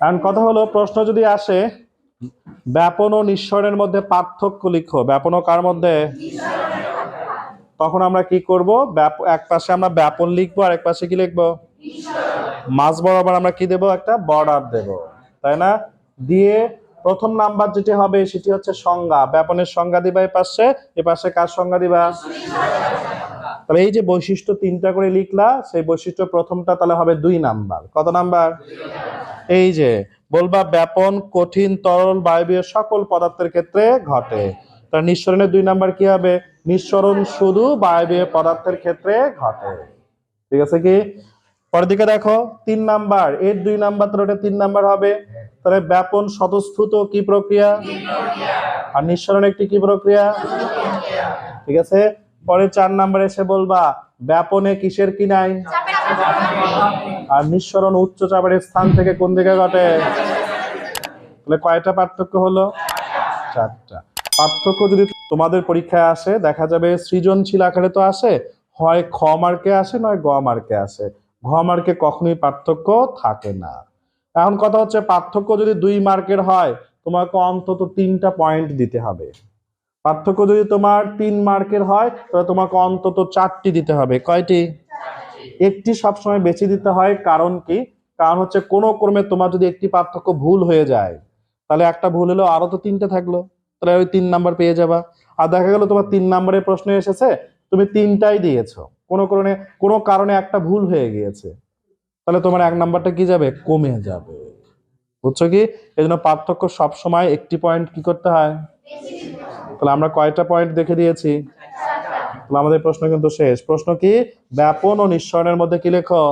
এখন কথা হলো, প্রশ্ন যদি আসে ব্যাপন ও নিঃসরণের মধ্যে পার্থক্য লিখো, ব্যাপন ও কার মধ্যে, তখন আমরা কি করব, এক পাশে আমরা ব্যাপন লিখবো আর এক পাশে কি লিখবো, মাঝ বরাবর আমরা কি দেব, একটা বর্ডার দেব, তাই না? দিয়ে প্রথম নাম্বার যেটি হবে সেটি হচ্ছে সংজ্ঞা, ব্যাপনের সংজ্ঞা দিবা এ পাশে কার সংজ্ঞা দিবা। তাহলে এই যে বৈশিষ্ট্য তিনটা করে লিখলা, সেই বৈশিষ্ট্য প্রথমটা তাহলে হবে 2 নাম্বার। কত নাম্বার? এই যে বলবা ব্যাপন কঠিন তরল বায়বীয় সকল পদার্থের ক্ষেত্রে ঘটে, তার নিঃসরণের 2 নাম্বার কি হবে, নিঃসরণ শুধু বায়বীয় পদার্থের ক্ষেত্রে ঘটে। ঠিক আছে কি? পরের দিকে দেখো 3 নাম্বার, এর 2 নাম্বার, তাহলে এটা 3 নাম্বার হবে। তাহলে ব্যাপন স্বতঃস্ফূর্ত কি প্রক্রিয়া, আর নিঃসরণ একটি কি প্রক্রিয়া। ঠিক আছে। পরে 4 নাম্বার এসে বলবা ব্যাপনে কিসের কি নাই, আর নিঃসরণ উচ্চ চাপের স্থান থেকে কোন দিকে ঘটে। তাহলে কয়টা পার্থক্য হলো? 4টা পার্থক্য। যদি তোমাদের পরীক্ষায় আসে দেখা যাবে সৃজনশীল আকারে তো আসে, হয় খ মার্কে আসে নয় গ মার্কে আসে, ঘ মার্কে কখনোই পার্থক্য থাকে না। এখন কথা হচ্ছে পার্থক্য যদি 2 মার্কের হয় তোমাকে অন্তত 3টা পয়েন্ট দিতে হবে। পার্থক্য যদি তোমার 3 মার্কের হয় তাহলে তোমাকে অন্তত 4টি দিতে হবে। কয়টি? একটি সবসময় বেশি দিতে হয়। কারণ কি? কারণ হচ্ছে কোনো ক্রমে তোমার যদি একটি পার্থক্য ভুল হয়ে যায় তাহলে একটা ভুল হলেও আরো তো 3টে থাকলো, তাহলে ওই 3 নাম্বার পেয়ে যাবা। আর দেখা গেল তোমার 3 নাম্বারের প্রশ্ন এসেছে, তুমি 3টাই দিয়েছো, কোনো কারণে একটা ভুল হয়ে গিয়েছে, তাহলে তোমার 1 নাম্বারটা কি যাবে, কমে যাবে। বুঝছো কি? এই জন্য পার্থক্য সবসময় একটি পয়েন্ট কি করতে হয়। তাহলে আমরা কয়টা পয়েন্ট দেখে দিয়েছি? তাহলে আমাদের প্রশ্ন কিন্তু শেষ। প্রশ্ন কি? ব্যাপন ও নিঃসরণের মধ্যে কি লেখো।